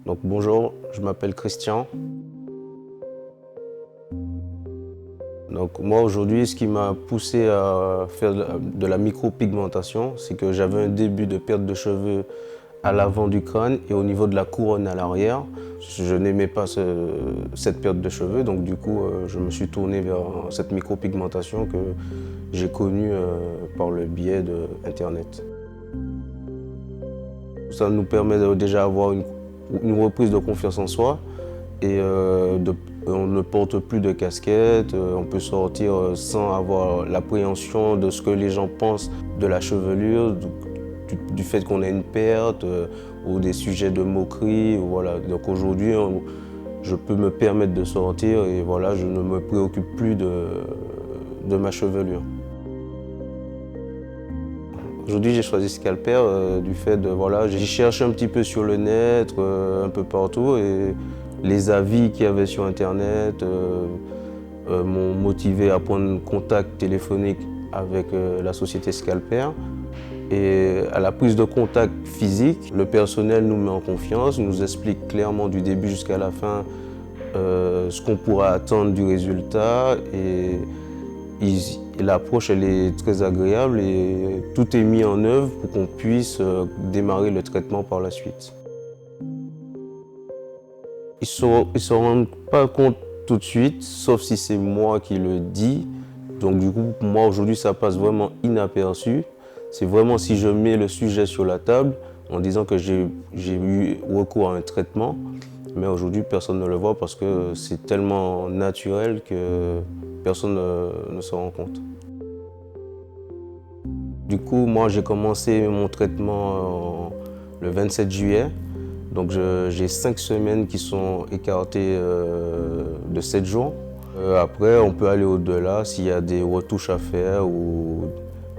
Donc bonjour, je m'appelle Christian. Donc moi aujourd'hui, ce qui m'a poussé à faire de la micropigmentation, c'est que j'avais un début de perte de cheveux à l'avant du crâne et au niveau de la couronne à l'arrière. Je n'aimais pas cette perte de cheveux, donc du coup je me suis tourné vers cette micropigmentation que j'ai connue par le biais d'Internet. Ça nous permet déjà d'avoir une reprise de confiance en soi et on ne porte plus de casquette, on peut sortir sans avoir l'appréhension de ce que les gens pensent de la chevelure, du fait qu'on a une perte ou des sujets de moquerie. Voilà. Donc aujourd'hui, je peux me permettre de sortir et voilà, je ne me préoccupe plus de ma chevelure. Aujourd'hui, j'ai choisi Scalper du fait de, voilà, j'ai cherché un petit peu sur le net, un peu partout, et les avis qu'il y avait sur Internet m'ont motivé à prendre contact téléphonique avec la société Scalper. Et à la prise de contact physique, le personnel nous met en confiance, nous explique clairement du début jusqu'à la fin ce qu'on pourra attendre du résultat. Et l'approche elle est très agréable et tout est mis en œuvre pour qu'on puisse démarrer le traitement par la suite. Ils ne se rendent pas compte tout de suite, sauf si c'est moi qui le dis. Donc du coup, pour moi aujourd'hui, ça passe vraiment inaperçu. C'est vraiment si je mets le sujet sur la table en disant que j'ai eu recours à un traitement. Mais aujourd'hui, personne ne le voit parce que c'est tellement naturel que personne ne se rend compte. Du coup, moi, j'ai commencé mon traitement le 27 juillet. Donc, j'ai 5 semaines qui sont écartées de 7 jours. Après, on peut aller au-delà s'il y a des retouches à faire ou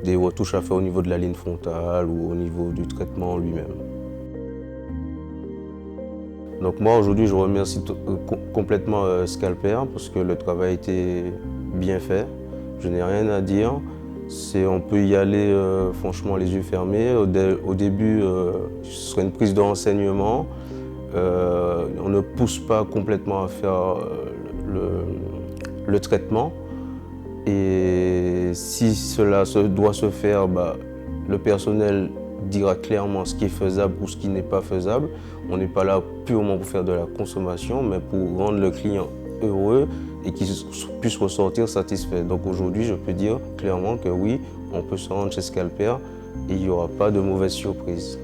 des retouches à faire au niveau de la ligne frontale ou au niveau du traitement lui-même. Donc moi aujourd'hui je remercie complètement Scalper parce que le travail a été bien fait. Je n'ai rien à dire. On peut y aller franchement les yeux fermés. Au début ce serait une prise de renseignement. On ne pousse pas complètement à faire le traitement. Et si cela doit se faire, le personnel dira clairement ce qui est faisable ou ce qui n'est pas faisable. On n'est pas là purement pour faire de la consommation, mais pour rendre le client heureux et qu'il puisse ressortir satisfait. Donc aujourd'hui, je peux dire clairement que oui, on peut se rendre chez Scalper et il n'y aura pas de mauvaise surprise.